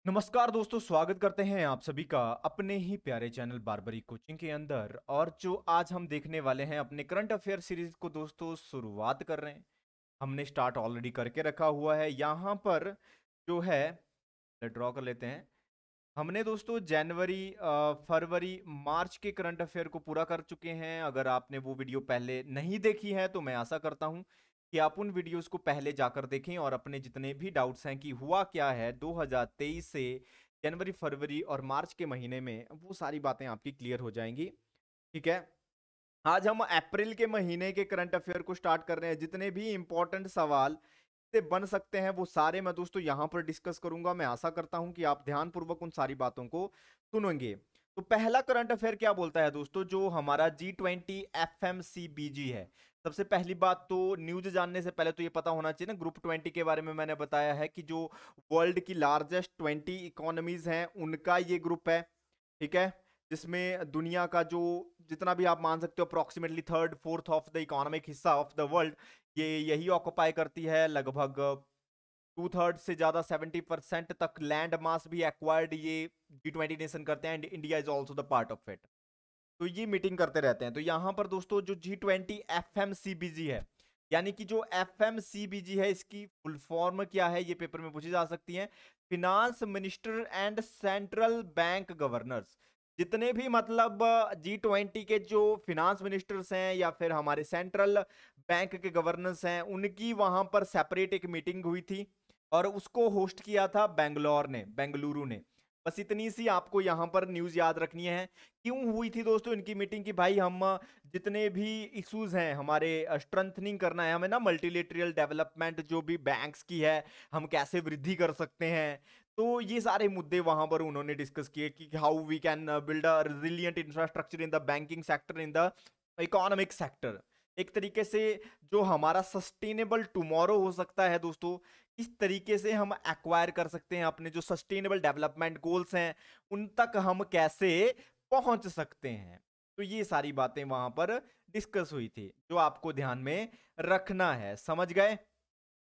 नमस्कार दोस्तों, स्वागत करते हैं आप सभी का अपने ही प्यारे चैनल बारबरी कोचिंग के अंदर। और जो आज हम देखने वाले हैं अपने करंट अफेयर सीरीज को दोस्तों शुरुआत कर रहे हैं। हमने स्टार्ट ऑलरेडी करके रखा हुआ है। यहाँ पर जो है ड्रॉ कर लेते हैं। हमने दोस्तों जनवरी फरवरी मार्च के करंट अफेयर को पूरा कर चुके हैं। अगर आपने वो वीडियो पहले नहीं देखी है तो मैं आशा करता हूं कि आप उन वीडियोस को पहले जाकर देखें और अपने जितने भी डाउट्स हैं कि हुआ क्या है 2023 से जनवरी फरवरी और मार्च के महीने में, वो सारी बातें आपकी क्लियर हो जाएंगी। ठीक है। आज हम अप्रैल के महीने के करंट अफेयर को स्टार्ट कर रहे हैं। जितने भी इंपॉर्टेंट सवाल से बन सकते हैं वो सारे मैं दोस्तों यहां पर डिस्कस करूंगा। मैं आशा करता हूं कि आप ध्यानपूर्वक उन सारी बातों को सुनेंगे। तो पहला करंट अफेयर क्या बोलता है दोस्तों, जो हमारा G20 FMCBG है। सबसे पहली बात तो न्यूज जानने से पहले तो ये पता होना चाहिए ना, ग्रुप 20 के बारे में मैंने बताया है कि जो वर्ल्ड की लार्जेस्ट 20 इकोनॉमीज हैं उनका ये ग्रुप है। ठीक है। जिसमें दुनिया का जो जितना भी आप मान सकते हो approximately third fourth of the economic हिस्सा ऑफ द वर्ल्ड ये यही ऑक्युपाई करती है। लगभग 2/3 से ज्यादा 70% तक लैंड मास भी एक्वायर्ड ये G20 नेशन करते हैं and India is also the part of it. तो ये मीटिंग करते रहते हैं। तो यहां पर दोस्तों जो G20 FMCBG है, यानी कि जो FMCBG है इसकी फुल फॉर्म क्या है, ये पेपर में पूछी जा सकती है। Finance minister and central bank governors. जितने भी मतलब G20 के जो फिनांस मिनिस्टर्स हैं या फिर हमारे सेंट्रल बैंक के गवर्नर्स हैं, उनकी वहां पर सेपरेट एक मीटिंग हुई थी और उसको होस्ट किया था बेंगलुरु ने। बस इतनी सी आपको यहां पर न्यूज याद रखनी है। क्यों हुई थी दोस्तों इनकी मीटिंग की भाई, हम जितने भी इश्यूज हैं हमारे स्ट्रेंथनिंग करना है हमें ना, मल्टीलेटरल डेवलपमेंट जो भी बैंक्स की है हम कैसे वृद्धि कर सकते हैं। तो ये सारे मुद्दे वहां पर उन्होंने डिस्कस किए कि how we can build a resilient infrastructure in the banking sector, in the economic sector. एक तरीके से जो हमारा सस्टेनेबल टुमारो हो सकता है दोस्तों, इस तरीके से हम एक्वायर कर सकते हैं अपने जो सस्टेनेबल डेवलपमेंट गोल्स हैं उन तक हम कैसे पहुंच सकते हैं। तो ये सारी बातें वहां पर डिस्कस हुई थी जो आपको ध्यान में रखना है। समझ गए।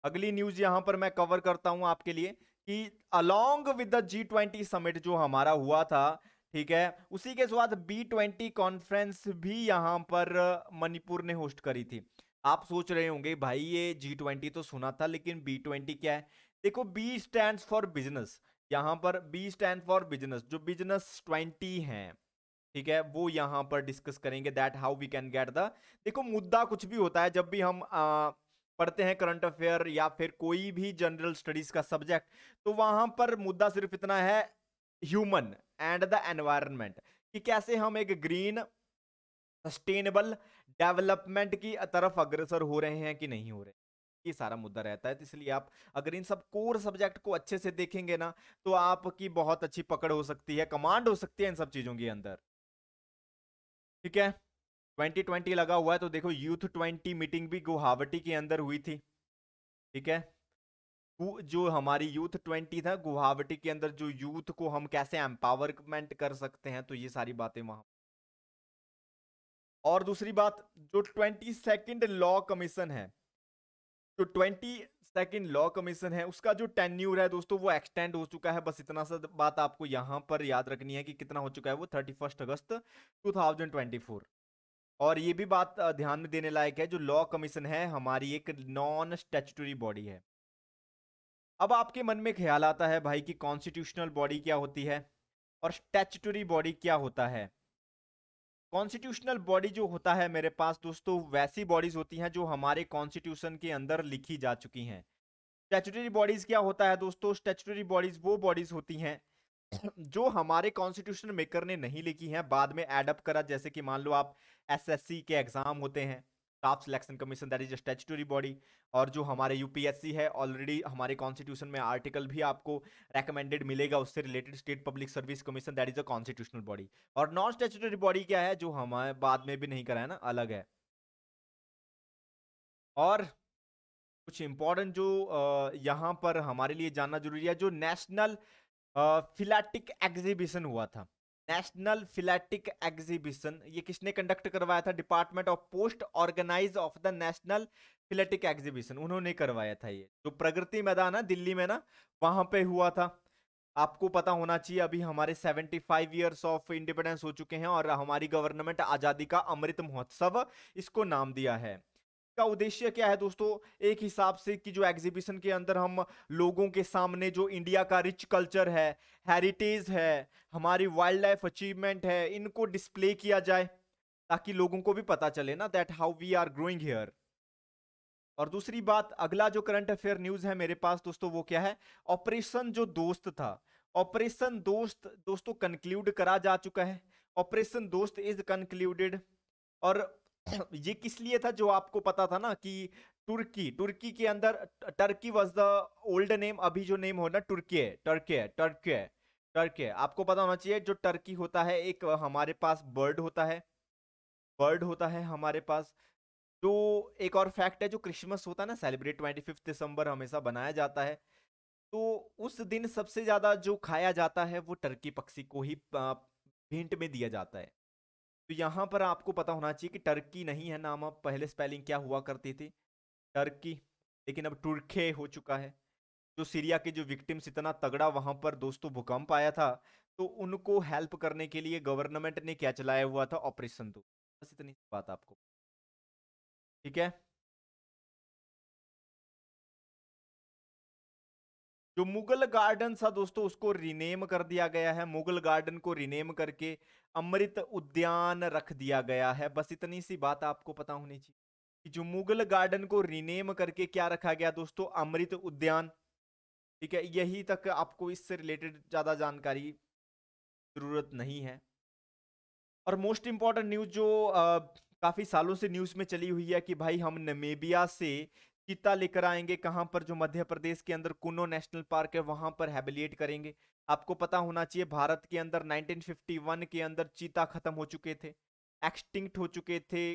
अगली न्यूज यहां पर मैं कवर करता हूं आपके लिए कि along with the G20 summit जो हमारा हुआ था, ठीक है, उसी के साथ B20 कॉन्फ्रेंस भी यहां पर मणिपुर ने होस्ट करी थी। आप सोच रहे होंगे भाई ये G20 तो सुना था लेकिन B20 क्या है। देखो, B स्टैंड फॉर बिजनेस। यहां पर B स्टैंड फॉर बिजनेस, जो बिजनेस 20 है, ठीक है, वो यहां पर डिस्कस करेंगे that how we can get the. देखो, मुद्दा कुछ भी होता है जब भी हम पढ़ते हैं करंट अफेयर या फिर कोई भी जनरल स्टडीज का सब्जेक्ट, तो वहां पर मुद्दा सिर्फ इतना है, ह्यूमन एंड द एनवायरनमेंट, कि कैसे हम एक ग्रीन सस्टेनेबल डेवलपमेंट की तरफ अग्रसर हो रहे हैं कि नहीं हो रहे। ये सारा मुद्दा रहता है। तो इसलिए आप अगर इन सब कोर सब्जेक्ट को अच्छे से देखेंगे ना, तो आपकी बहुत अच्छी पकड़ हो सकती है, कमांड हो सकती है इन सब चीजों के अंदर। ठीक है। 2020 लगा हुआ है तो देखो, यूथ 20 मीटिंग भी गुवाहाटी के अंदर हुई थी। ठीक है। जो हमारी यूथ 20 था गुवाहाटी के अंदर, जो यूथ को हम कैसे एम्पावरमेंट कर सकते हैं, तो ये सारी बातें वहां। और दूसरी बात, जो 22nd लॉ कमीशन है, जो 22nd लॉ कमीशन है उसका जो टेन्यूर है दोस्तों वो एक्सटेंड हो चुका है। बस इतना सा बात आपको यहां पर याद रखनी है कि कितना हो चुका है वो, 31 अगस्त 2024। और ये भी बात ध्यान में देने लायक है, जो लॉ कमीशन है हमारी एक नॉन स्टैट्यूटरी बॉडी है। अब आपके मन में ख्याल आता है भाई कि कॉन्स्टिट्यूशनल बॉडी क्या होती है और स्टैट्यूटरी बॉडी क्या होता है। कॉन्स्टिट्यूशनल बॉडी जो होता है मेरे पास दोस्तों, वैसी बॉडीज होती हैं जो हमारे कॉन्स्टिट्यूशन के अंदर लिखी जा चुकी हैं। स्टैट्यूटरी बॉडीज क्या होता है दोस्तों, स्टैट्यूटरी बॉडीज वो बॉडीज होती हैं जो हमारे कॉन्स्टिट्यूशन मेकर ने नहीं लिखी हैं, बाद में एडअप करा। जैसे कि मान लो आप एसएससी के एग्जाम होते हैं, staff selection commission, that is a statutory body. और जो हमारे यूपीएससी है, ऑलरेडी हमारे कॉन्स्टिट्यूशन में आर्टिकल भी आपको रेकमेंडेड मिलेगा उससे related, state public service commission, that is a constitutional body. और नॉन स्टैट्यूटरी बॉडी क्या है, जो हमारे बाद में भी नहीं करा है ना, अलग है। और कुछ इंपॉर्टेंट जो यहाँ पर हमारे लिए जानना जरूरी है, जो नेशनल फिलैटिक एग्जीबिशन हुआ था। नेशनल फिलैटिक एग्जीबिशन ये किसने कंडक्ट करवाया था, department of post organise of the national philatelic exhibition, उन्होंने करवाया था। ये जो प्रगति मैदान है दिल्ली में ना, वहां पे हुआ था। आपको पता होना चाहिए अभी हमारे 75 ईयर्स ऑफ इंडिपेंडेंस हो चुके हैं और हमारी गवर्नमेंट आजादी का अमृत महोत्सव इसको नाम दिया है। का उद्देश्य क्या है दोस्तों? एक हिसाब से कि जो एग्जीबिशन के अंदर हम लोगों के सामने जो इंडिया का रिच कल्चर है, हेरिटेज है, हमारी वाइल्ड लाइफ अचीवमेंट है, इनको डिस्प्ले किया जाए ताकि लोगों को भी पता चले ना that how we are growing here. और दूसरी बात, अगला जो करंट अफेयर न्यूज है मेरे पास दोस्तों वो क्या है? ऑपरेशन जो दोस्त था, ऑपरेशन दोस्त दोस्तों कंक्लूड करा जा चुका है। ऑपरेशन दोस्त इज कंक्लूडेड। और ये किस लिए था? जो आपको पता था ना कि तुर्की तुर्की के अंदर Turkey was the old name, अभी जो नेम हो ना तुर्की है, टर्की है, टर्की है, टर्की है। आपको पता होना चाहिए जो टर्की होता है एक हमारे पास बर्ड होता है, बर्ड होता है हमारे पास। जो एक और फैक्ट है, जो क्रिसमस होता है ना सेलिब्रेट 25 दिसंबर हमेशा बनाया जाता है, तो उस दिन सबसे ज्यादा जो खाया जाता है वो टर्की पक्षी को ही भेंट में दिया जाता है। तो यहाँ पर आपको पता होना चाहिए कि टर्की नहीं है नाम, अब पहले स्पेलिंग क्या हुआ करती थी? टर्की, लेकिन अब तुर्के हो चुका है। जो सीरिया के जो विक्टिम्स इतना तगड़ा वहां पर दोस्तों भूकंप आया था, तो उनको हेल्प करने के लिए गवर्नमेंट ने क्या चलाया हुआ था? ऑपरेशन दो। बस इतनी सी बात आपको, ठीक है। जो मुगल गार्डन था दोस्तों उसको रिनेम कर दिया गया है, मुगल गार्डन को रिनेम करके अमृत उद्यान रख दिया गया है। बस इतनी सी बात आपको पता होनी चाहिए कि जो मुगल गार्डन को रिनेम करके क्या रखा गया दोस्तों? अमृत उद्यान। ठीक है, यही तक आपको इससे रिलेटेड ज्यादा जानकारी जरूरत नहीं है। और मोस्ट इंपॉर्टेंट न्यूज जो काफी सालों से न्यूज में चली हुई है कि भाई हम नमीबिया से चीता लेकर आएंगे, कहां पर? जो मध्य प्रदेश के अंदर कुनो नेशनल पार्क है वहां पर हैबिलिएट करेंगे। आपको पता होना चाहिए भारत के अंदर 1951 के अंदर चीता खत्म हो चुके थे, एक्सटिंक्ट हो चुके थे।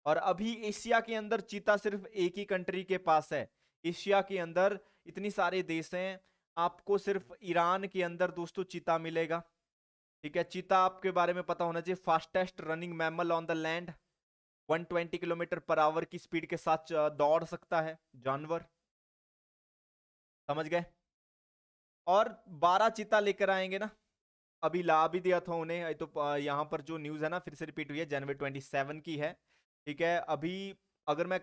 और अभी एशिया के अंदर चीता सिर्फ एक ही कंट्री के पास है। एशिया के अंदर इतनी सारे देश हैं, आपको सिर्फ ईरान के अंदर दोस्तों चीता मिलेगा। ठीक है, चीता आपके बारे में पता होना चाहिए, fastest running mammal on the land, 120 kilometre per hour की स्पीड के साथ दौड़ सकता है जानवर। समझ गए? और 12 चीता लेकर आएंगे ना, अभी ला भी दिया था उन्हें। ये तो यहाँ पर जो न्यूज है ना फिर से रिपीट हुई है, जनवरी 27 की है। ठीक है, अभी अगर मैं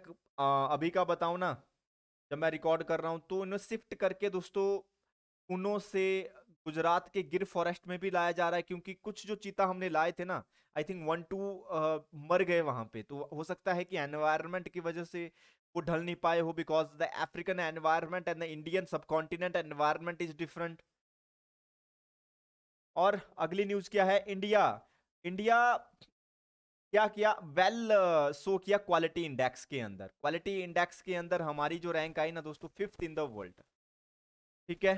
अभी का बताऊं ना, जब मैं रिकॉर्ड कर रहा हूं तो इन्हें शिफ्ट करके दोस्तों पुणे से गुजरात के गिर फॉरेस्ट में भी लाया जा रहा है, क्योंकि कुछ जो चीता हमने लाए थे ना, आई थिंक 1-2 मर गए वहां पे। तो हो सकता है कि एनवायरनमेंट की वजह से वो ढल नहीं पाए हो, because the African environment and the Indian subcontinent environment is different. और अगली न्यूज क्या है? इंडिया, इंडिया क्या किया? वेल शो किया क्वालिटी इंडेक्स के अंदर। क्वालिटी इंडेक्स के अंदर हमारी जो रैंक आई ना दोस्तों, 5th इन द वर्ल्ड। ठीक है,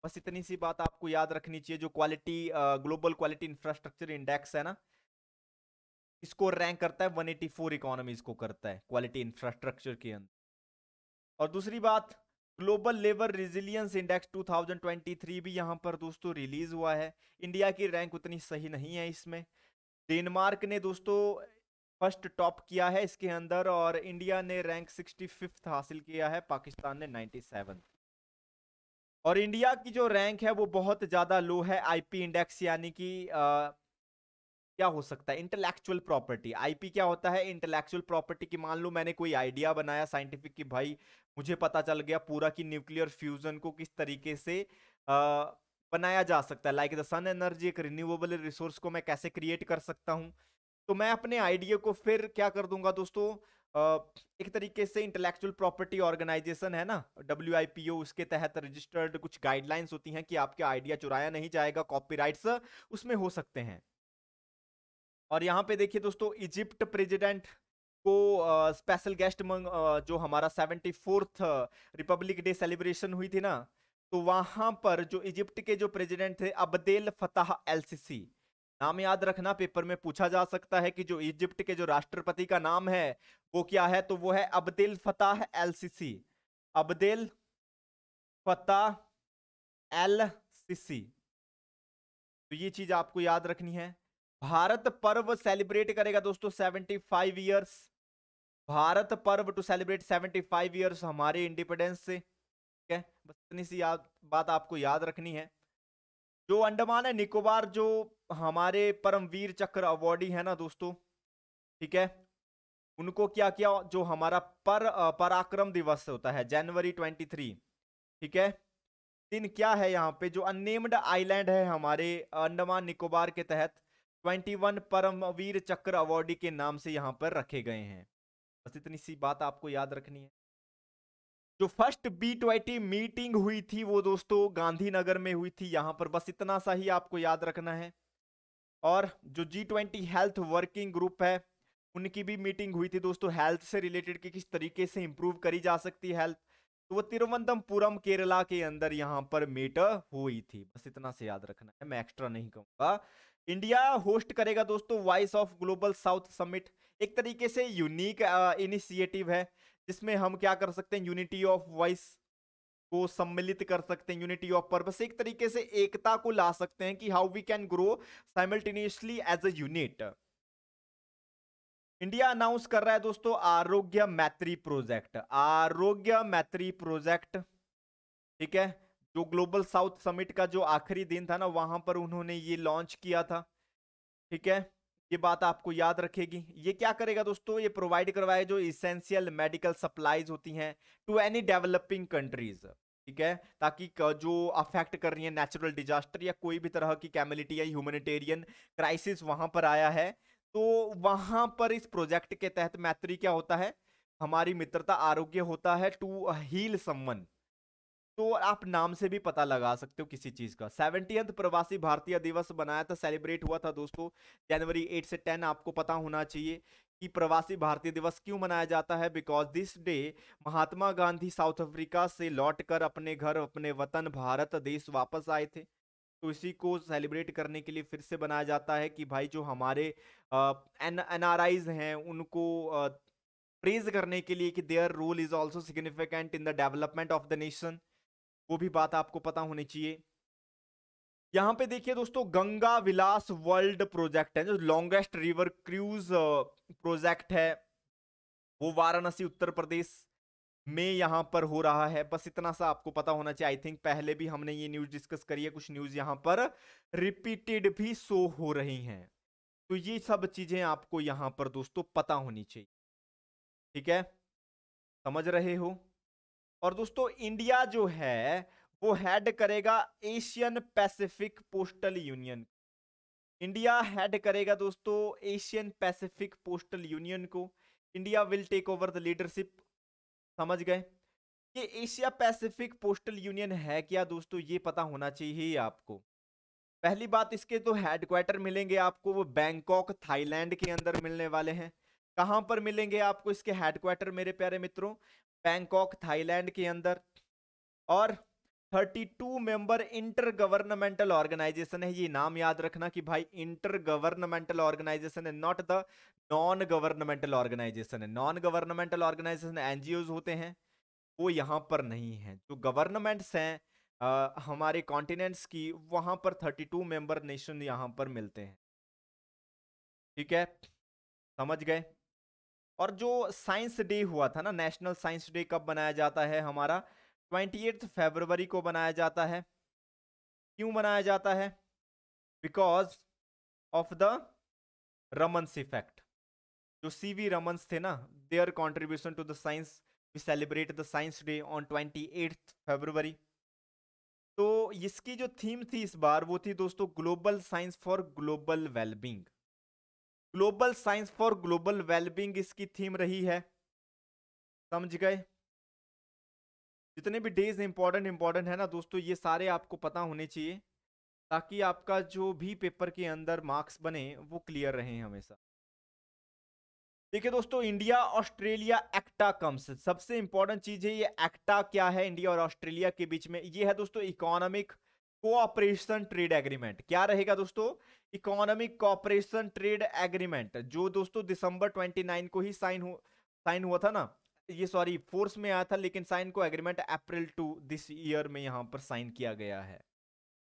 बस इतनी सी बात आपको याद रखनी चाहिए। जो quality global quality infrastructure index है ना, इसको रैंक करता है 184 इकोनॉमीज को करता है क्वालिटी इंफ्रास्ट्रक्चर के अंदर। और दूसरी बात, ग्लोबल लेबर रेजिलियंस इंडेक्स 2023 भी यहां पर दोस्तों रिलीज हुआ है। इंडिया की रैंक उतनी सही नहीं है इसमें। डेनमार्क ने दोस्तों फर्स्ट टॉप किया है इसके अंदर, और इंडिया ने रैंक 65th हासिल किया है, पाकिस्तान ने 97। और इंडिया की जो रैंक है वो बहुत ज्यादा लो है। आईपी इंडेक्स यानी कि क्या हो सकता है? Intellectual property. आईपी क्या होता है? Intellectual property. की मान लो मैंने कोई आइडिया बनाया साइंटिफिक कि भाई मुझे पता चल गया पूरा कि न्यूक्लियर फ्यूजन को किस तरीके से बनाया जा सकता है, लाइक द सन एनर्जी, एक रिन्यूएबल रिसोर्स को मैं कैसे क्रिएट कर सकता हूं। तो मैं अपने आइडिया को फिर क्या कर दूंगा दोस्तों, एक तरीके से इंटेलेक्चुअल प्रॉपर्टी ऑर्गेनाइजेशन है ना, WIPO, उसके तहत रजिस्टर्ड कुछ गाइडलाइंस होती हैं कि आपके आइडिया चुराया नहीं जाएगा, कॉपीराइट्स उसमें हो सकते हैं। और यहाँ पे देखिए दोस्तों, इजिप्ट प्रेसिडेंट को स्पेशल गेस्ट जो हमारा 74th रिपब्लिक डे सेलिब्रेशन हुई थी ना, तो वहां पर जो इजिप्ट के जो प्रेसिडेंट थे अब्देल फताह एल सीसी, नाम याद रखना, पेपर में पूछा जा सकता है कि जो इजिप्ट के जो राष्ट्रपति का नाम है वो क्या है, तो वो है Abdel Fattah L CC. Abdel Fattah L CC. तो ये चीज आपको याद रखनी है। भारत पर्व सेलिब्रेट करेगा दोस्तों 75 ईयर्स। भारत पर्व टू सेलिब्रेट 75 ईयर्स हमारे इंडिपेंडेंस से। ठीक है, बस इतनी सी बात आपको याद रखनी है। जो अंडमान है निकोबार, जो हमारे परमवीर चक्र अवॉर्डी है ना दोस्तों, ठीक है, उनको क्या किया, जो हमारा पराक्रम दिवस होता है जनवरी 23, ठीक है, दिन क्या है यहाँ पे, जो अननेम्ड आइलैंड है हमारे अंडमान निकोबार के तहत 21 परमवीर चक्र अवॉर्डी के नाम से यहाँ पर रखे गए हैं। बस इतनी सी बात आपको याद रखनी है। जो फर्स्ट B20 मीटिंग हुई थी वो दोस्तों गांधीनगर में हुई थी यहाँ पर, बस इतना सा ही आपको याद रखना है। और जो G20 हेल्थ वर्किंग ग्रुप है उनकी भी मीटिंग हुई थी दोस्तों, हेल्थ से रिलेटेड कि किस तरीके से इंप्रूव करी जा सकती है हेल्थ, तो वो तिरुवनंतपुरम केरला के अंदर यहाँ पर मीट हुई थी। बस इतना से याद रखना है, मैं एक्स्ट्रा नहीं कहूंगा। इंडिया होस्ट करेगा दोस्तों voice of global south summit, एक तरीके से यूनिक इनिशिएटिव है जिसमें हम क्या कर सकते हैं, यूनिटी ऑफ वॉइस को सम्मिलित कर सकते हैं, यूनिटी ऑफ पर्पस, एक तरीके से एकता को ला सकते हैं कि how we can grow simultaneously as a unit. India announce कर रहा है दोस्तों आरोग्य मैत्री प्रोजेक्ट, आरोग्य मैत्री प्रोजेक्ट, ठीक है, जो ग्लोबल साउथ समिट का जो आखिरी दिन था ना वहां पर उन्होंने ये लॉन्च किया था, ठीक है, ये बात आपको याद रखेगी। ये क्या करेगा दोस्तों, ये प्रोवाइड करवाए जो इसेंशियल मेडिकल सप्लाईज होती हैं टू एनी डेवलपिंग कंट्रीज, ठीक है, ताकि जो अफेक्ट कर रही है नेचुरल डिजास्टर या कोई भी तरह की कैमिलिटी या ह्यूमैनिटेरियन क्राइसिस वहां पर आया है, तो वहां पर इस प्रोजेक्ट के तहत मैत्री क्या होता है, हमारी मित्रता आरोग्य होता है टू हील समवन, तो आप नाम से भी पता लगा सकते हो किसी चीज का। 70th प्रवासी भारतीय दिवस बनाया था, सेलिब्रेट हुआ था दोस्तों जनवरी 8 से 10, आपको पता होना चाहिए कि प्रवासी भारतीय दिवस क्यों मनाया जाता है, because this day Mahatma Gandhi south Africa से लौटकर अपने घर अपने वतन भारत देश वापस आए थे, तो इसी को सेलिब्रेट करने के लिए फिर से बनाया जाता है कि भाई जो हमारे एनआरआईज हैं उनको प्रेज करने के लिए कि their role is also significant in the development of the nation, वो भी बात आपको पता होनी चाहिए। यहां पे देखिए दोस्तों गंगा विलास वर्ल्ड प्रोजेक्ट है, जो लॉन्गेस्ट रिवर क्रूज प्रोजेक्ट है, वो वाराणसी उत्तर प्रदेश में यहां पर हो रहा है। बस इतना सा आपको पता होना चाहिए। आई थिंक पहले भी हमने ये न्यूज डिस्कस करी है, कुछ न्यूज यहां पर रिपीटेड भी शो हो रही हैं, तो ये सब चीजें आपको यहां पर दोस्तों पता होनी चाहिए, ठीक है, समझ रहे हो। और दोस्तों इंडिया जो है वो हेड करेगा Asian Pacific postal union, India head करेगा दोस्तों एशियन पैसिफिक पोस्टल यूनियन को, India will take over the leadership, समझ गए। ये एशिया पैसिफिक पोस्टल यूनियन है क्या दोस्तों, ये पता होना चाहिए आपको। पहली बात, इसके तो हेडक्वार्टर मिलेंगे आपको वो बैंकॉक थाईलैंड के अंदर मिलने वाले हैं। कहां पर मिलेंगे आपको इसके हेडक्वार्टर मेरे प्यारे मित्रों, बैंकॉक थाईलैंड के अंदर। और 32 मेंबर इंटर गवर्नमेंटल ऑर्गेनाइजेशन है, ये नाम याद रखना कि भाई इंटर गवर्नमेंटल ऑर्गेनाइजेशन है, not the non governmental organisation है। नॉन गवर्नमेंटल ऑर्गेनाइजेशन एनजीओज होते हैं, वो यहाँ पर नहीं है। जो गवर्नमेंट्स हैं हमारे कॉन्टिनेंट्स की, वहां पर 32 मेंबर नेशन यहाँ पर मिलते हैं, ठीक है, समझ गए। और जो साइंस डे हुआ था ना, नेशनल साइंस डे कब बनाया जाता है हमारा, 28 फरवरी को बनाया जाता है। क्यों बनाया जाता है, because of the Raman's effect, जो सीवी रमन्स थे ना, their contribution to the science, we celebrate the science day on 28 February. तो इसकी जो थीम थी इस बार वो थी दोस्तों global science for global wellbeing, global science for global wellbeing इसकी थीम रही है, समझ गए। जितने भी डेज इंपॉर्टेंट इंपॉर्टेंट है ना दोस्तों, ये सारे आपको पता होने चाहिए, ताकि आपका जो भी पेपर के अंदर मार्क्स बने वो क्लियर रहे हमेशा। देखिए दोस्तों इंडिया ऑस्ट्रेलिया एक्टा कम्स, सबसे इंपॉर्टेंट चीज है ये एक्टा क्या है इंडिया और ऑस्ट्रेलिया के बीच में, ये है दोस्तों इकोनॉमिक कोऑपरेशन ट्रेड एग्रीमेंट। क्या रहेगा दोस्तों, इकोनॉमिक कोऑपरेशन ट्रेड एग्रीमेंट, जो दोस्तों दिसंबर 29 को ही साइन हुआ था ना, ये सॉरी फोर्स में आया था, लेकिन साइन को एग्रीमेंट अप्रैल 2 दिस ईयर में यहां पर साइन किया गया है।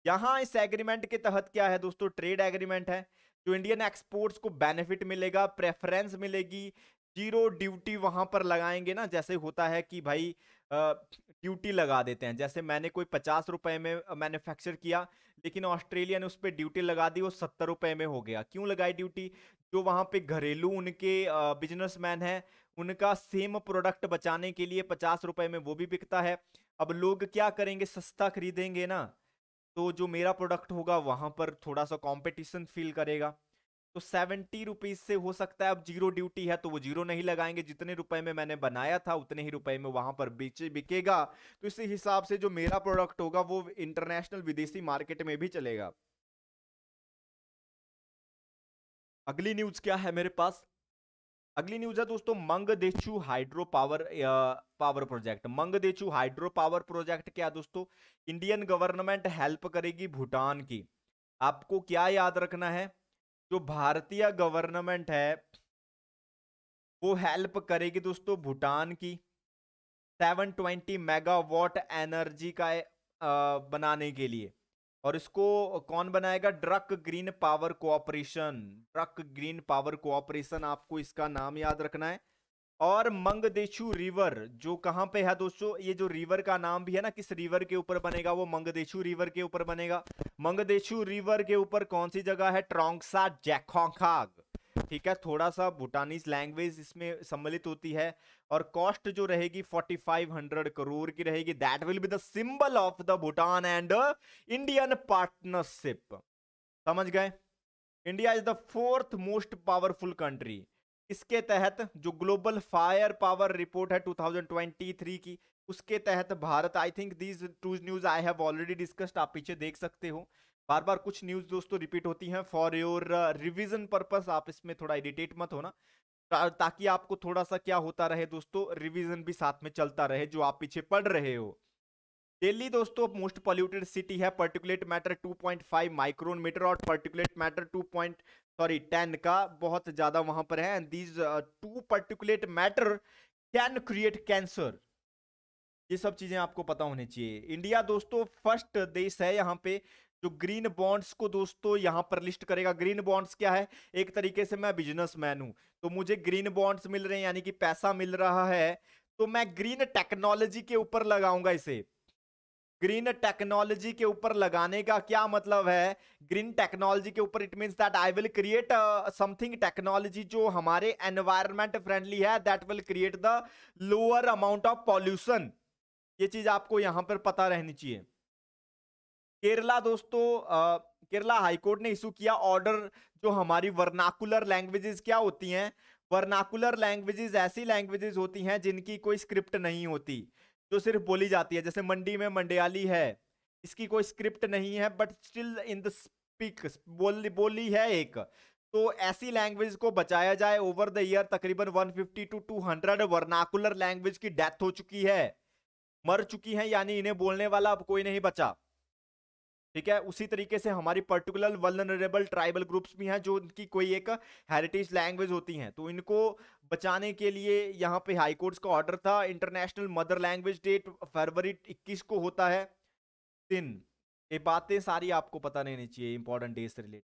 यहां इस एग्रीमेंट के तहत क्या है दोस्तों, ट्रेड एग्रीमेंट है, जो इंडियन एक्सपोर्ट्स को बेनिफिट मिलेगा, प्रेफरेंस मिलेगी, जीरो ड्यूटी वहां पर लगाएंगे ना, जैसे होता है कि भाई ड्यूटी लगा देते हैं। जैसे मैंने कोई 50 रुपए में मैन्युफैक्चर किया, लेकिन ऑस्ट्रेलिया ने उस पर ड्यूटी लगा दी, वो 70 रुपए में हो गया। क्यों लगाई ड्यूटी? जो वहां पे घरेलू उनके बिजनेसमैन है, उनका सेम प्रोडक्ट बचाने के लिए 50 रुपए में वो भी बिकता है। अब लोग क्या करेंगे, सस्ता खरीदेंगे ना, तो जो मेरा प्रोडक्ट होगा वहां पर थोड़ा सा कंपटीशन फील करेगा। तो 70 रुपीज से हो सकता है, अब जीरो ड्यूटी है तो वो जीरो नहीं लगाएंगे, जितने रुपए में मैंने बनाया था उतने ही रुपए में वहां पर बिकेगा। तो इसी हिसाब से जो मेरा प्रोडक्ट होगा वो इंटरनेशनल विदेशी मार्केट में भी चलेगा। अगली न्यूज क्या है मेरे पास? अगली न्यूज है दोस्तों, Mangdechhu hydro power project. Mangdechhu hydro power project क्या है दोस्तों? इंडियन गवर्नमेंट हेल्प करेगी भूटान की। आपको क्या याद रखना है, जो भारतीय गवर्नमेंट है वो हेल्प करेगी दोस्तों भूटान की 720 मेगावाट एनर्जी का बनाने के लिए। और इसको कौन बनाएगा? Drug green power cooperation. Drug green power cooperation, आपको इसका नाम याद रखना है। और मंगदेचु रिवर जो कहां पे है दोस्तों, ये जो रिवर का नाम भी है ना, किस रिवर के ऊपर बनेगा? वो मंगदेचु रिवर के ऊपर बनेगा। मंगदेचु रिवर के ऊपर कौन सी जगह है? ट्रोंगसा जैकोंगखाग। ठीक है, थोड़ा सा भूटानीज लैंग्वेज इसमें सम्मिलित होती है। और कॉस्ट जो रहेगी 4500 करोड़ की रहेगी। That will be the symbol of the Bhutan and Indian partnership. समझ गए? India is the fourth most powerful country. इसके तहत जो ग्लोबल फायर पावर रिपोर्ट है 2023 की, उसके तहत Bharat, I think these two news I have already discussed, आप पीछे देख सकते हो। बार बार कुछ न्यूज दोस्तों रिपीट होती हैं फॉर योर रिवीजन पर्पस। आप इसमें थोड़ा इरिटेट मत होना, ताकि आपको थोड़ा सा क्या होता रहे दोस्तों, रिवीजन भी साथ में चलता रहे जो आप पीछे पढ़ रहे हो। दिल्ली दोस्तों मोस्ट पॉल्यूटेड सिटी है। पर्टिकुलेट मैटर 2.5 माइक्रोन मीटर और पर्टिकुलेट मैटर 10 का बहुत ज्यादा वहां पर है। And these two particulate matter can create cancer. ये सब चीजें आपको पता होनी चाहिए। इंडिया दोस्तों फर्स्ट देश है यहाँ पे जो ग्रीन बॉन्ड्स को दोस्तों यहाँ पर लिस्ट करेगा। ग्रीन बॉन्ड्स क्या है? एक तरीके से मैं बिजनेसमैन हूं, तो मुझे ग्रीन बॉन्ड्स मिल रहे हैं, यानी कि पैसा मिल रहा है, तो मैं ग्रीन टेक्नोलॉजी के ऊपर लगाऊंगा इसे। ग्रीन टेक्नोलॉजी के ऊपर लगाने का क्या मतलब है? ग्रीन टेक्नोलॉजी के ऊपर it means that I will create something technology जो हमारे एनवायरमेंट फ्रेंडली है, that will create the lower amount of pollution. ये चीज आपको यहां पर पता रहनी चाहिए। केरला दोस्तों, केरला हाईकोर्ट ने इशू किया ऑर्डर, जो हमारी वर्नाकुलर लैंग्वेजेस क्या होती हैं? वर्नाकुलर लैंग्वेजेस ऐसी लैंग्वेजेस होती हैं जिनकी कोई स्क्रिप्ट नहीं होती, जो सिर्फ बोली जाती है। जैसे मंडी में मंडियाली है, इसकी कोई स्क्रिप्ट नहीं है, but still in the speak बोली है एक। तो ऐसी लैंग्वेज को बचाया जाए। ओवर द ईयर तकरीबन 150 to 200 वर्नाकुलर लैंग्वेज की डेथ हो चुकी है, मर चुकी है, यानी इन्हें बोलने वाला अब कोई नहीं बचा। ठीक है, उसी तरीके से हमारी पर्टिकुलर वल्नरेबल ट्राइबल ग्रुप्स भी हैं जो उनकी कोई एक हेरिटेज लैंग्वेज होती हैं, तो इनको बचाने के लिए यहाँ पे हाई कोर्ट का ऑर्डर था। इंटरनेशनल मदर लैंग्वेज डे फरवरी 21 को होता है। ये बातें सारी आपको पता रहनी चाहिए, इंपॉर्टेंट डे से रिलेटेड।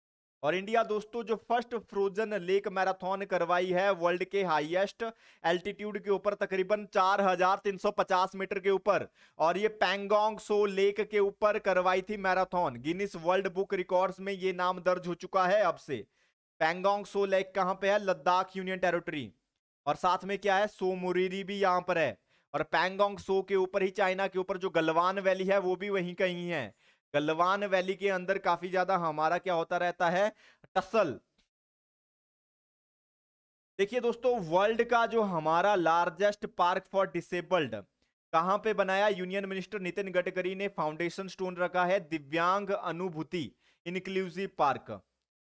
और इंडिया दोस्तों जो फर्स्ट फ्रोजन लेक मैराथन करवाई है वर्ल्ड के हाईएस्ट एल्टीट्यूड के ऊपर, तकरीबन 4350 मीटर के ऊपर, और ये पैंगोंग सो लेक के ऊपर करवाई थी marathon. Guinness world book records में ये नाम दर्ज हो चुका है अब से। पैंगोंग सो लेक कहां पे है? Ladakh union territory. और साथ में क्या है? सो मुरीरी भी यहां पर है। और पैंगोंग सो के ऊपर ही, चाइना के ऊपर जो गलवान वैली है वो भी वहीं कहीं है। गलवान वैली के अंदर काफी ज्यादा हमारा क्या होता रहता है? टसल। देखिए दोस्तों, वर्ल्ड का जो हमारा लार्जेस्ट पार्क फॉर डिसेबल्ड कहां पे बनाया? यूनियन मिनिस्टर नितिन गडकरी ने फाउंडेशन स्टोन रखा है। दिव्यांग अनुभूति इंक्लूसिव पार्क,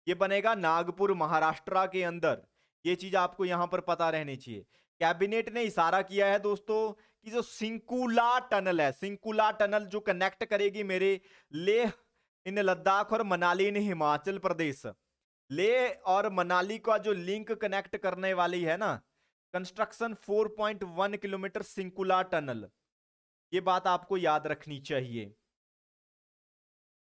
ये बनेगा नागपुर महाराष्ट्र के अंदर। ये चीज आपको यहां पर पता रहनी चाहिए। कैबिनेट ने इशारा किया है दोस्तों कि जो सिंकुला टनल है, सिंकुला टनल जो कनेक्ट करेगी मेरे लेह इन लद्दाख और मनाली इन हिमाचल प्रदेश, लेह और मनाली का जो लिंक कनेक्ट करने वाली है ना, कंस्ट्रक्शन 4.1 किलोमीटर सिंकुला टनल। ये बात आपको याद रखनी चाहिए।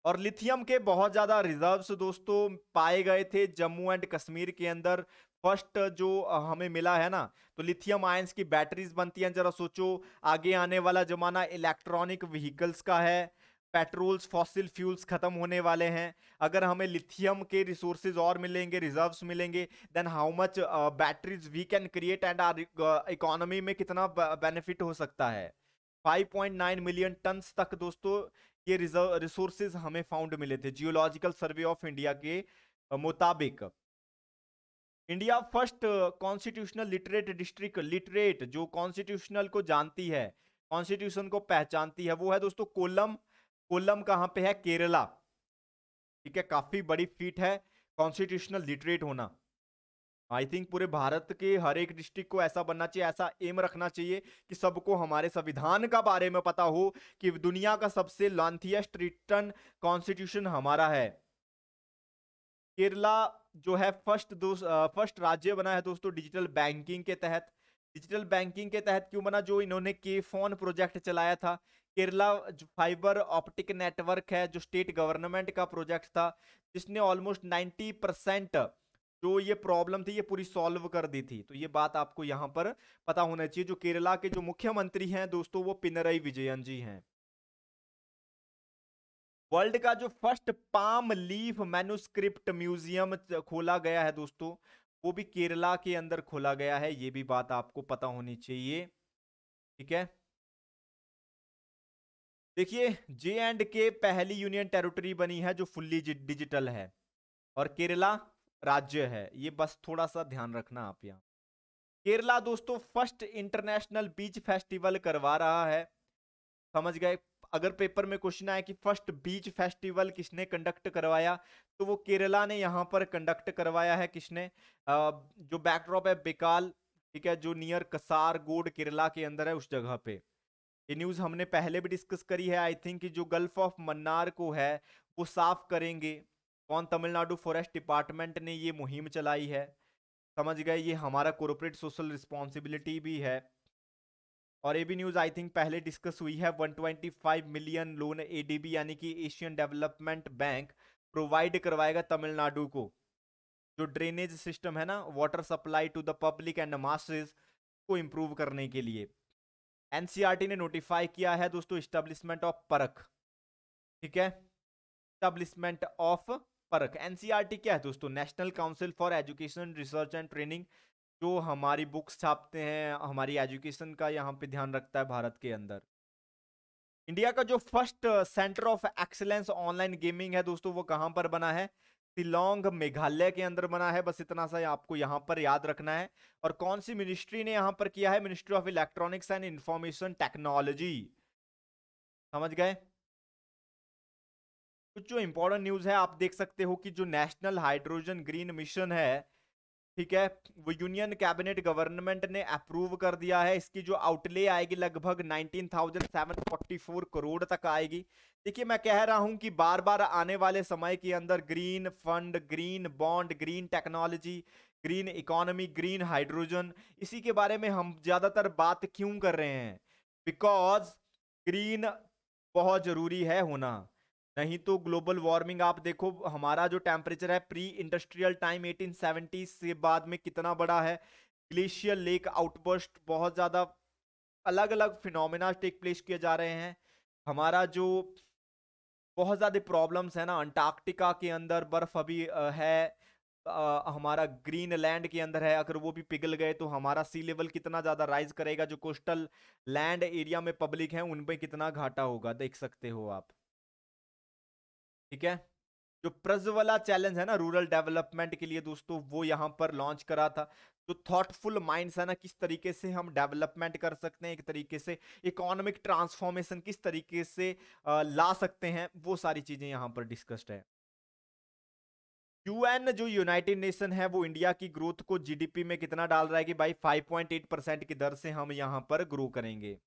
और लिथियम के बहुत ज्यादा रिजर्व्स दोस्तों पाए गए थे जम्मू एंड कश्मीर के अंदर। फर्स्ट जो हमें मिला है ना, तो लिथियम आयंस की बैटरीज बनती हैं। जरा सोचो, आगे आने वाला जमाना इलेक्ट्रॉनिक व्हीकल्स का है, पेट्रोल्स फॉसिल फ्यूल्स खत्म होने वाले हैं। अगर हमें लिथियम के रिसोर्सेज और मिलेंगे, रिजर्व्स मिलेंगे, then how much batteries we can create and our economy में कितना बेनिफिट हो सकता है। 5.9 मिलियन टन्स तक दोस्तों ये रिजर्व रिसोर्सेज हमें फाउंड मिले थे जियोलॉजिकल सर्वे ऑफ इंडिया के मुताबिक। India first constitutional literate district, literate जो कॉन्स्टिट्यूशनल को जानती है, कॉन्स्टिट्यूशन को पहचानती है, वो है दोस्तों कोल्लम। कोल्लम कहां पे है? केरला। ठीक है, काफी बड़ी फीट है कॉन्स्टिट्यूशनल लिटरेट होना। आई थिंक पूरे भारत के हर एक डिस्ट्रिक्ट को ऐसा बनना चाहिए, ऐसा एम रखना चाहिए कि सबको हमारे संविधान का बारे में पता हो, कि दुनिया का सबसे लेंथिएस्ट रिटन कॉन्स्टिट्यूशन हमारा है। केरला जो है फर्स्ट राज्य बना है दोस्तों डिजिटल बैंकिंग के तहत। डिजिटल बैंकिंग के तहत क्यों बना? जो इन्होंने के फोन प्रोजेक्ट चलाया था। केरला फाइबर ऑप्टिक नेटवर्क है जो स्टेट गवर्नमेंट का प्रोजेक्ट था, जिसने ऑलमोस्ट 90% जो ये प्रॉब्लम थी ये पूरी सॉल्व कर दी थी। तो ये बात आपको यहां पर पता होना चाहिए। जो केरला के जो मुख्यमंत्री हैं दोस्तों वो पिनरई विजयन जी हैं। वर्ल्ड का जो first palm leaf manuscript museum खोला गया है दोस्तों, वो भी केरला के अंदर खोला गया है। ये भी बात आपको पता होनी चाहिए। ठीक है, देखिए जे एंड के पहली यूनियन टेरिटरी बनी है जो फुल्ली डिजिटल है, और केरला राज्य है। ये बस थोड़ा सा ध्यान रखना आप यहाँ। केरला दोस्तों फर्स्ट इंटरनेशनल बीच फेस्टिवल करवा रहा है। समझ गए? अगर पेपर में क्वेश्चन आया कि फर्स्ट बीच फेस्टिवल किसने कंडक्ट करवाया, तो वो केरला ने यहां पर कंडक्ट करवाया है। किसने? जो बैकड्रॉप है बेकाल, ठीक है, जो नियर कसारगोड केरला के अंदर है, उस जगह पे। ये न्यूज हमने पहले भी डिस्कस करी है आई थिंक, कि जो गल्फ ऑफ मन्नार को है वो साफ करेंगे कौन? तमिलनाडु फॉरेस्ट डिपार्टमेंट ने ये मुहिम चलाई है। समझ गए? ये हमारा कॉर्पोरेट सोशल रिस्पॉन्सिबिलिटी भी है। और ये भी न्यूज आई थिंक पहले डिस्कस हुई है। 125 मिलियन लोन एडीबी यानी कि एशियन डेवलपमेंट बैंक प्रोवाइड करवाएगा तमिलनाडु को, जो ड्रेनेज सिस्टम है ना, water supply to the public and masses को इंप्रूव करने के लिए। एनसीईआरटी ने नोटिफाई किया है दोस्तों इस्टेब्लिशमेंट ऑफ परख। ठीक है, इस्टेब्लिशमेंट ऑफ परख। एनसीईआरटी क्या है दोस्तों? National council for education research and training, जो हमारी बुक्स छापते हैं, हमारी एजुकेशन का यहाँ पे ध्यान रखता है भारत के अंदर। इंडिया का जो first centre of excellence online gaming है दोस्तों, वो कहां पर बना है? शिलोंग मेघालय के अंदर बना है। बस इतना सा आपको यहां पर याद रखना है। और कौन सी मिनिस्ट्री ने यहां पर किया है? Ministry of electronics and information technology. समझ गए? कुछ जो इंपॉर्टेंट न्यूज है आप देख सकते हो, कि जो नेशनल हाइड्रोजन ग्रीन मिशन है, ठीक है, वो यूनियन कैबिनेट गवर्नमेंट ने अप्रूव कर दिया है। इसकी जो आउटले आएगी लगभग 19,744 करोड़ तक आएगी। देखिए मैं कह रहा हूं कि बार बार आने वाले समय के अंदर green fund, green bond, green technology, green economy, green hydrogen, इसी के बारे में हम ज्यादातर बात क्यों कर रहे हैं? बिकॉज ग्रीन बहुत जरूरी है होना। नहीं तो ग्लोबल वार्मिंग आप देखो, हमारा जो टेम्परेचर है प्री इंडस्ट्रियल टाइम 1870 से बाद में कितना बड़ा है। ग्लेशियर लेक आउटबर्स्ट, बहुत ज्यादा अलग अलग फिनोमेना टेक प्लेस किए जा रहे हैं। हमारा जो बहुत ज्यादा प्रॉब्लम्स है ना, अंटार्कटिका के अंदर बर्फ अभी है, हमारा ग्रीनलैंड के अंदर है, अगर वो भी पिघल गए तो हमारा सी लेवल कितना ज्यादा राइज करेगा। जो कोस्टल लैंड एरिया में पब्लिक है उन पे कितना घाटा होगा, देख सकते हो आप। ठीक है, जो प्रज्वला चैलेंज है ना रूरल डेवलपमेंट के लिए दोस्तों, वो यहां पर लॉन्च करा था। जो थॉटफुल माइंड्स है ना, किस तरीके से हम डेवलपमेंट कर सकते हैं, एक तरीके से इकोनॉमिक ट्रांसफॉर्मेशन किस तरीके से ला सकते हैं, वो सारी चीजें यहां पर डिस्कस्ड है। यूएन जो यूनाइटेड नेशन है वो इंडिया की ग्रोथ को जीडीपी में कितना डाल रहा है? कि भाई 5.8% की दर से हम यहां पर ग्रो करेंगे।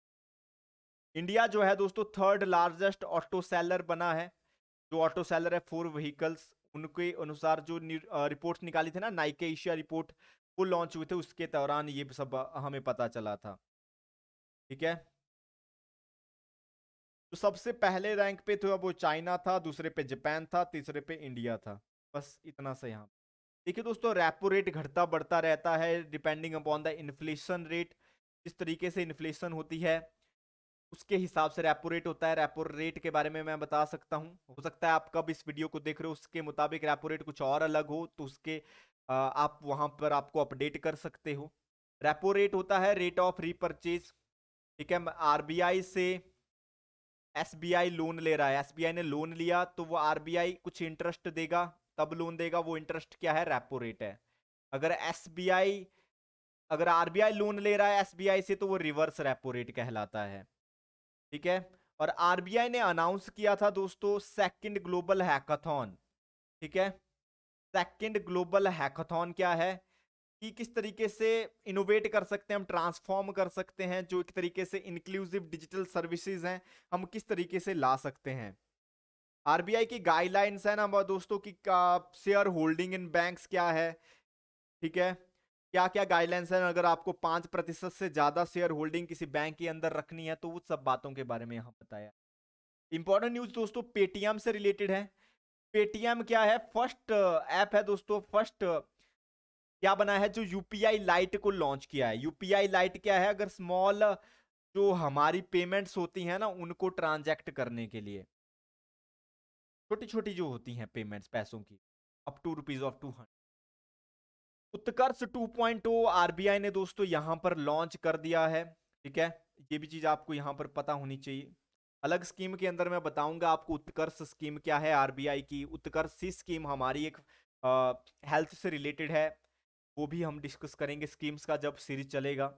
इंडिया जो है दोस्तों थर्ड लार्जेस्ट ऑटो सेलर बना है। जो ऑटो सेलर है फॉर व्हीकल्स, उनके अनुसार जो रिपोर्ट्स निकाली थी ना, नाइके एशिया रिपोर्ट, वो लॉन्च हुए थे, उसके दौरान ये सब हमें पता चला था। ठीक है, तो सबसे पहले रैंक पे तो वो चाइना था, दूसरे पे जापान था, तीसरे पे इंडिया था। बस इतना सा यहाँ। देखिए दोस्तों, रेपो रेट घटता बढ़ता रहता है depending upon the inflation rate. इस तरीके से इन्फ्लेशन होती है उसके हिसाब से रेपो रेट होता है। रेपो रेट के बारे में मैं बता सकता हूँ, हो सकता है आप कब इस वीडियो को देख रहे हो उसके मुताबिक रेपो रेट कुछ और अलग हो, तो उसके आप वहां पर आपको अपडेट कर सकते हो। रेपो रेट होता है रेट ऑफ रीपरचेज। ठीक है, आरबीआई से एसबीआई लोन ले रहा है, एसबीआई ने लोन लिया तो वो आरबीआई कुछ इंटरेस्ट देगा, तब लोन देगा। वो इंटरेस्ट क्या है? रेपो रेट है। अगर एसबीआई अगर आरबीआई लोन ले रहा है एसबीआई से तो वो रिवर्स रेपो रेट कहलाता है। ठीक है। और आरबीआई ने अनाउंस किया था दोस्तों सेकंड ग्लोबल हैकाथॉन। ठीक है। सेकंड ग्लोबल हैकाथॉन क्या है कि किस तरीके से इनोवेट कर सकते हैं हम, ट्रांसफॉर्म कर सकते हैं, जो एक तरीके से इंक्लूसिव डिजिटल सर्विसेज हैं हम किस तरीके से ला सकते हैं। आरबीआई की गाइडलाइंस है ना दोस्तों कि शेयर होल्डिंग इन बैंक्स क्या है। ठीक है, क्या क्या गाइडलाइंस है, अगर आपको 5% से ज्यादा शेयर होल्डिंग किसी बैंक के अंदर रखनी है तो वो सब बातों के बारे में यहाँ बताया। इंपॉर्टेंट न्यूज दोस्तों पेटीएम से रिलेटेड है। पेटीएम क्या है? फर्स्ट ऐप है दोस्तों, फर्स्ट क्या बना है जो यूपीआई लाइट को लॉन्च किया है। यूपीआई लाइट क्या है? अगर स्मॉल जो हमारी पेमेंट्स होती हैं ना उनको ट्रांजैक्ट करने के लिए, छोटी छोटी जो होती हैं पेमेंट्स पैसों की, up to rupees of 200, Utkarsh 2.0 RBI ने दोस्तों यहां पर लॉन्च कर दिया है। ठीक है, ये भी चीज आपको यहां पर पता होनी चाहिए। अलग स्कीम के अंदर मैं बताऊंगा आपको उत्कर्ष स्कीम क्या है आरबीआई की। उत्कर्ष स्कीम हमारी एक हेल्थ से रिलेटेड है, वो भी हम डिस्कस करेंगे स्कीम्स का जब सीरीज चलेगा।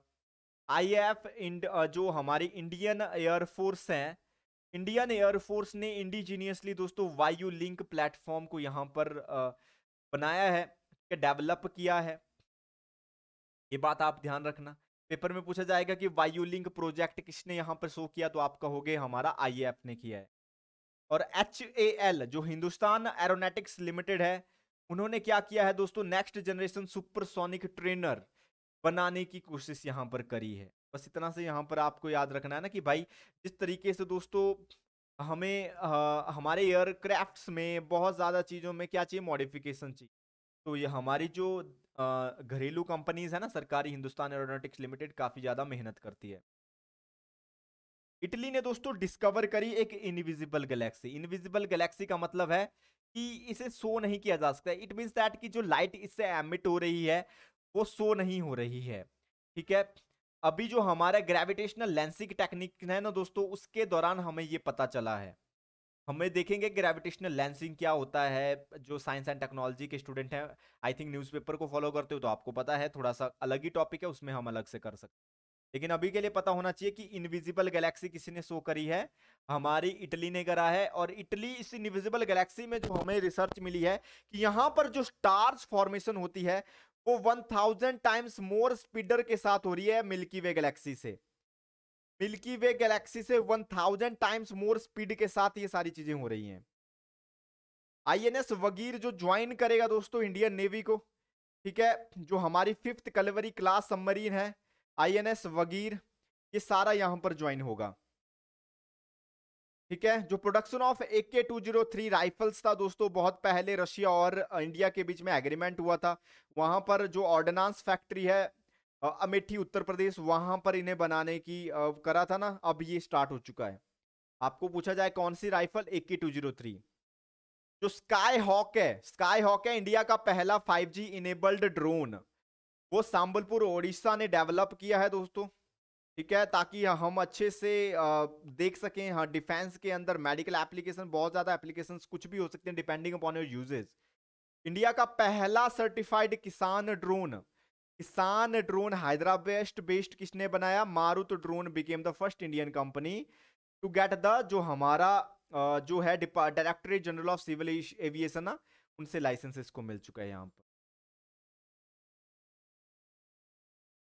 आईएएफ जो हमारी इंडियन एयरफोर्स है, इंडियन एयरफोर्स ने इंडिजीनियसली दोस्तों वायु लिंक प्लेटफॉर्म को यहां पर बनाया है, डेवलप किया है। ये बात आप ध्यान रखना, पेपर में पूछा जाएगा कि वायु लिंक प्रोजेक्ट किसने यहां पर शो किया, तो आप कहोगे हमारा आईएएफ ने किया है। और HAL जो हिंदुस्तान एरोनॉटिक्स लिमिटेड है, उन्होंने क्या किया है दोस्तों? नेक्स्ट जनरेशन सुपरसोनिक ट्रेनर बनाने की कोशिश यहां पर करी है। बस इतना से यहां पर आपको याद रखना है ना कि भाई जिस तरीके से दोस्तों हमें हमारे एयरक्राफ्ट्स में बहुत ज्यादा चीजों में क्या चाहिए? मॉडिफिकेशन चाहिए। तो ये हमारी जो घरेलू कंपनीज है ना सरकारी, हिंदुस्तान एरोनॉटिक्स लिमिटेड काफी ज्यादा मेहनत करती है। इटली ने दोस्तों डिस्कवर करी एक इनविजिबल गैलेक्सी। इनविजिबल गैलेक्सी का मतलब है कि इसे शो नहीं किया जा सकता। इट मींस दैट कि जो लाइट इससे एमिट हो रही है वो शो नहीं हो रही है। ठीक है, अभी जो हमारा ग्रेविटेशनल लेंसिंग टेक्निक है ना दोस्तों, उसके दौरान हमें ये पता चला है। हमें देखेंगे ग्रेविटेशनल लेंसिंग क्या होता है। जो साइंस एंड टेक्नोलॉजी के स्टूडेंट हैं, आई थिंक न्यूज़पेपर को फॉलो करते हो तो आपको पता है, थोड़ा सा अलग ही टॉपिक है, उसमें हम अलग से कर सकते हैं। लेकिन अभी के लिए पता होना चाहिए कि इनविजिबल गैलेक्सी किसी ने शो करी है? हमारी इटली ने करा है। और इटली इस इनविजिबल गैलेक्सी में जो हमें रिसर्च मिली है कि यहां पर जो स्टार्स फॉर्मेशन होती है वो 1000 टाइम्स मोर स्पीडर के साथ हो रही है मिल्की वे गैलेक्सी से। मिल्की वे गैलेक्सी से 1000 टाइम्स मोर स्पीड के साथ ये सारी चीजें हो रही हैं। आईएनएस वगीर जो ज्वाइन करेगा दोस्तों इंडियन नेवी को, ठीक है, जो हमारी 5th कलवरी क्लास सबमरीन है आईएनएस वगीर, ये सारा यहां पर ज्वाइन होगा। ठीक है, जो प्रोडक्शन ऑफ AK-203 राइफल्स था दोस्तों, बहुत पहले रशिया और इंडिया के बीच में एग्रीमेंट हुआ था। वहां पर जो ऑर्डिनेंस फैक्ट्री है अमेठी उत्तर प्रदेश, वहां पर इन्हें बनाने की करा था ना, अब ये स्टार्ट हो चुका है। आपको पूछा जाए कौन सी राइफल? AK-203। जो स्काई हॉक है, स्काई हॉक है इंडिया का पहला 5G इनेबल्ड ड्रोन, वो संबलपुर ओडिशा ने डेवलप किया है दोस्तों। ठीक है, ताकि हम अच्छे से देख सकें। हाँ, डिफेंस के अंदर मेडिकल एप्लीकेशन, बहुत ज्यादा एप्लीकेशंस कुछ भी हो सकते हैं depending upon your usages. India का पहला सर्टिफाइड किसान ड्रोन हैदराबाद बेस्ड किसने बनाया? Marut drone became the first Indian company to get the जो हमारा जो है directorate general of civil aviation ना, उनसे लाइसेंस इसको मिल चुका है यहां पर।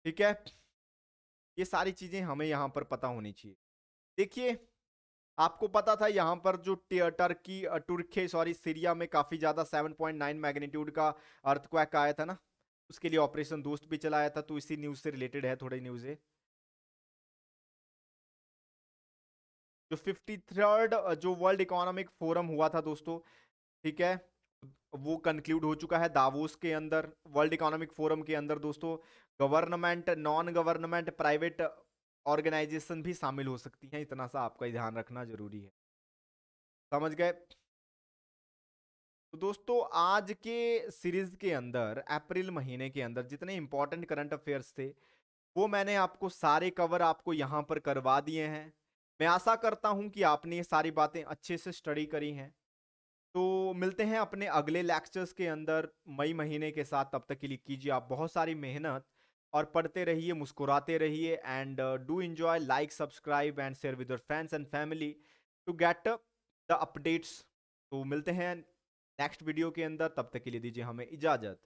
ठीक है, ये सारी चीजें हमें यहां पर पता होनी चाहिए। देखिए, आपको पता था यहां पर जो तुर्की सॉरी सीरिया में काफी ज्यादा 7.9 मैग्नीट्यूड का अर्थक्वेक आया था ना, उसके लिए ऑपरेशन दोस्त भी चलाया था, तो इसी न्यूज से रिलेटेड है थोड़ी न्यूज है। जो 53rd जो वर्ल्ड इकोनॉमिक फोरम हुआ था दोस्तों, ठीक है, वो कंक्लूड हो चुका है दावोस के अंदर, वर्ल्ड इकोनॉमिक फोरम के अंदर दोस्तों। Government, non government, private organisation भी शामिल हो सकती हैं, इतना सा आपका ध्यान रखना जरूरी है। समझ गए? तो दोस्तों आज के सीरीज के अंदर अप्रैल महीने के अंदर जितने इंपॉर्टेंट करंट अफेयर्स थे वो मैंने आपको सारे कवर आपको यहाँ पर करवा दिए हैं। मैं आशा करता हूं कि आपने ये सारी बातें अच्छे से स्टडी करी हैं। तो मिलते हैं अपने अगले लेक्चर्स के अंदर मई महीने के साथ। तब तक के लिए कीजिए आप बहुत सारी मेहनत और पढ़ते रहिए, मुस्कुराते रहिए, and do enjoy, like, subscribe and share with your friends and family to get the updates. तो मिलते हैं नेक्स्ट वीडियो के अंदर, तब तक के लिए दीजिए हमें इजाजत।